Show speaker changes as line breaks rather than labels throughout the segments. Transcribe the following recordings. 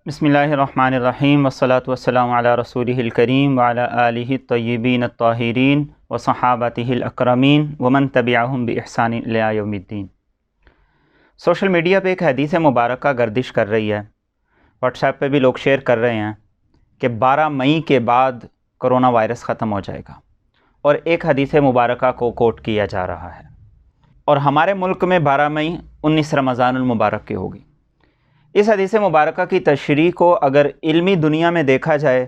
बिस्मिल्लाहिर्रहमानिर्रहीम वस्सलातु वस्सलामु अला रसूलिहिल करीम व अला आलिहि त्तय्यिबीन अत्ताहिरीन व सहाबतिहिल अकरमीन व मन तबिअहुम बिइहसान इला यौमिद्दीन। सोशल मीडिया पे एक हदीस मुबारक का गर्दिश कर रही है, व्हाट्सएप पे भी लोग शेयर कर रहे हैं कि 12 मई के बाद कोरोना वायरस ख़त्म हो जाएगा, और एक हदीस मुबारक को कोट किया जा रहा है। और हमारे मुल्क में 12 मई 19 रमज़ानुल मुबारक की होगी। इस हदीस मुबारक की तशरीह को अगर इल्मी दुनिया में देखा जाए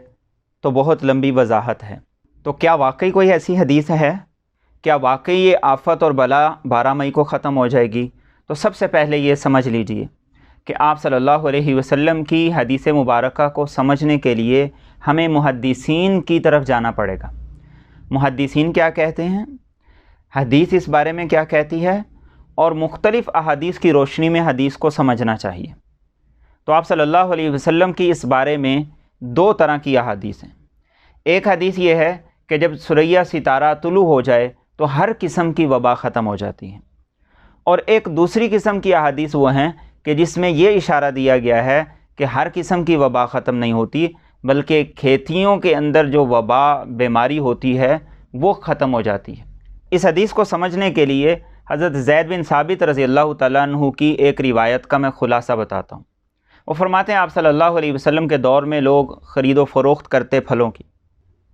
तो बहुत लंबी वजाहत है। तो क्या वाकई कोई ऐसी हदीस है? क्या वाकई ये आफत और बला 12 मई को ख़त्म हो जाएगी? तो सबसे पहले ये समझ लीजिए कि आप सल्लल्लाहु अलैहि वसल्लम की हदीस मुबारक को समझने के लिए हमें मुहद्दिसीन की तरफ जाना पड़ेगा। मुहद्दिसीन क्या कहते हैं, हदीस इस बारे में क्या कहती है, और मुख्तलिफ़ अहादीस की रोशनी में हदीस को समझना चाहिए। तो आप सल्लल्लाहु अलैहि वसल्लम की इस बारे में 2 तरह की अहादीस हैं। एक हदीस ये है कि जब सुरैया सितारा तुलू हो जाए तो हर किस्म की वबा ख़त्म हो जाती है, और एक दूसरी किस्म की अहादीस वो हैं कि जिसमें ये इशारा दिया गया है कि हर किस्म की वबा ख़त्म नहीं होती, बल्कि खेतियों के अंदर जो वबा बीमारी होती है वो ख़त्म हो जाती है। इस हदीस को समझने के लिए हज़रत ज़ैद बिन साबित रज़ी अल्लाह तआला अन्हु की एक रिवायत का मैं ख़ुलासा बताता हूँ। वो फरमाते हैं आप सल्लल्लाहु अलैहि वसल्लम के दौर में लोग ख़रीद व फ़रोख्त करते फलों की।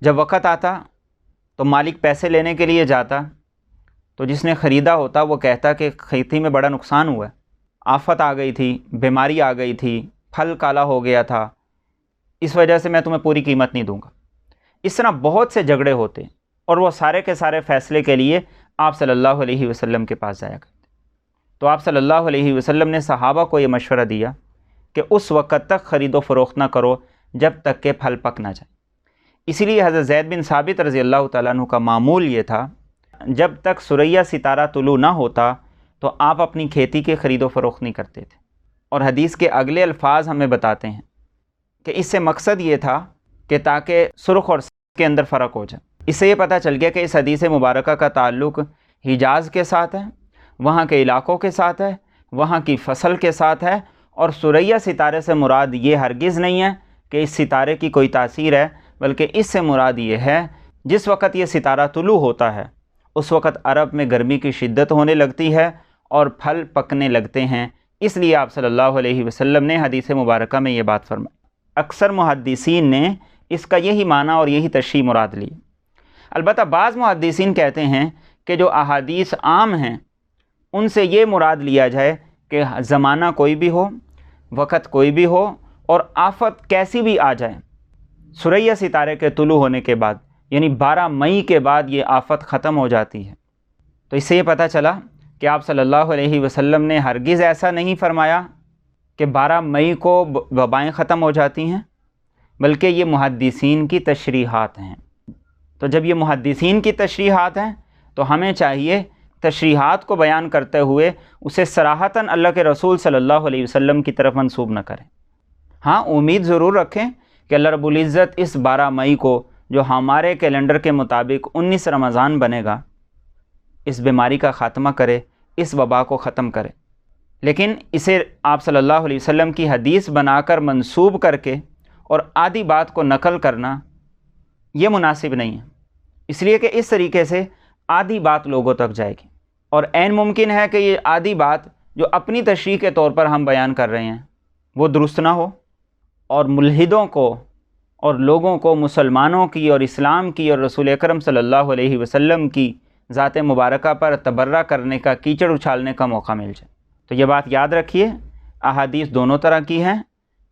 जब वक़्त आता तो मालिक पैसे लेने के लिए जाता, तो जिसने ख़रीदा होता वो कहता कि खेती में बड़ा नुकसान हुआ है, आफत आ गई थी, बीमारी आ गई थी, फल काला हो गया था, इस वजह से मैं तुम्हें पूरी कीमत नहीं दूंगा। इस तरह बहुत से झगड़े होते, और वो सारे के सारे फ़ैसले के लिए आप सल्लल्लाहु अलैहि वसल्लम के पास जाया करते। तो आप सल्लल्लाहु अलैहि वसल्लम ने सहाबा को ये मशवरा दिया कि उस वक़्त तक ख़रीदो फ़रोख्त ना करो जब तक के फल पक ना जाए। इसीलिए हज़रत ज़ैद बिन साबित रज़ी अल्लाह तआला अन्हु का मामूल ये था, जब तक सुरैया सितारा तुलू ना होता तो आप अपनी खेती के ख़रीदो फ़रोख्त नहीं करते थे। और हदीस के अगले अल्फाज हमें बताते हैं कि इससे मकसद ये था कि ताकि सुर्ख़ और सफ़ेद के अंदर फ़र्क हो जाए। इससे ये पता चल गया कि इस हदीस मुबारक का ताल्लुक़ हिजाज़ के साथ है, वहाँ के इलाक़ों के साथ है, वहाँ की फ़सल के साथ है। और सुरैया सितारे से मुराद ये हरगिज़ नहीं है कि इस सितारे की कोई तासीर है, बल्कि इससे मुराद ये है जिस वक़्त ये सितारा तुलू होता है उस वक़्त अरब में गर्मी की शिद्दत होने लगती है और फल पकने लगते हैं। इसलिए आप सल्लल्लाहु अलैहि वसल्लम ने हदीस मुबारक में ये बात फरमाई। अक्सर मुहद्दिसीन ने इसका यही माना और यही तशरीह मुराद ली। अलबत्ता बाज़ मुहद्दिसीन कहते हैं कि जो अहादीस आम हैं उनसे ये मुराद लिया जाए कि ज़माना कोई भी हो, वक़्त कोई भी हो, और आफत कैसी भी आ जाए, सुरैया सितारे के तुलू होने के बाद यानी 12 मई के बाद ये आफत ख़त्म हो जाती है। तो इससे ये पता चला कि आप सल्लल्लाहु अलैहि वसल्लम ने हरगिज़ ऐसा नहीं फरमाया कि 12 मई को वबाएँ ख़त्म हो जाती हैं, बल्कि ये मुहद्दिसीन की तशरीहात हैं। तो जब ये मुहद्दिसीन की तशरीहात हैं तो हमें चाहिए तशरीहात को बयान करते हुए उसे सराहतन अल्लाह के रसूल सल्लल्लाहु अलैहि वसल्लम की तरफ मंसूब न करें। हाँ, उम्मीद ज़रूर रखें कि अल्लाह रब्बुल इज़्ज़त इस 12 मई को, जो हमारे कैलेंडर के मुताबिक 19 रमज़ान बनेगा, इस बीमारी का ख़ात्मा करे, इस वबा को ख़त्म करे। लेकिन इसे आप सल्लल्लाहु अलैहि वसल्लम की हदीस बनाकर मंसूब करके और आधी बात को नकल करना ये मुनासिब नहीं है, इसलिए कि इस तरीके से आधी बात लोगों तक जाएगी, और ऐन मुमकिन है कि ये आधी बात जो अपनी तशरीह के तौर पर हम बयान कर रहे हैं वो दुरुस्त ना हो, और मुल्हिदों को और लोगों को मुसलमानों की और इस्लाम की और रसूल अकरम सल्लल्लाहु अलैहि वसल्लम की ज़ात मुबारका पर तबर्रा करने का, कीचड़ उछालने का मौका मिल जाए। तो ये बात याद रखिए, अहादीस दोनों तरह की हैं,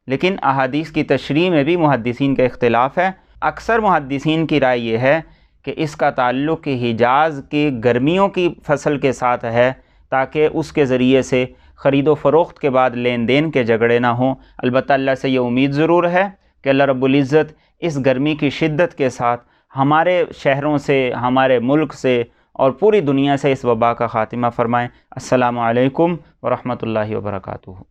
लेकिन अहादीस की तशरीह में भी मुहद्दिसीन का इख्तिलाफ़ है। अक्सर मुहद्दिसीन की राय ये है कि इसका ताल्लुक़ हिजाज़ की गर्मियों की फसल के साथ है, ताकि उसके ज़रिए से ख़रीदो फ़रोख्त के बाद लेन देन के झगड़े ना हों। अलबत्ता अल्लाह से ये उम्मीद ज़रूर है कि अल्लाह रब्बुल इज़्ज़त इस गर्मी की शिद्दत के साथ हमारे शहरों से, हमारे मुल्क से और पूरी दुनिया से इस वबा का ख़ात्मा फ़रमाएँ। अस्सलामु अलैकुम व रहमतुल्लाहि व बरकातुहू।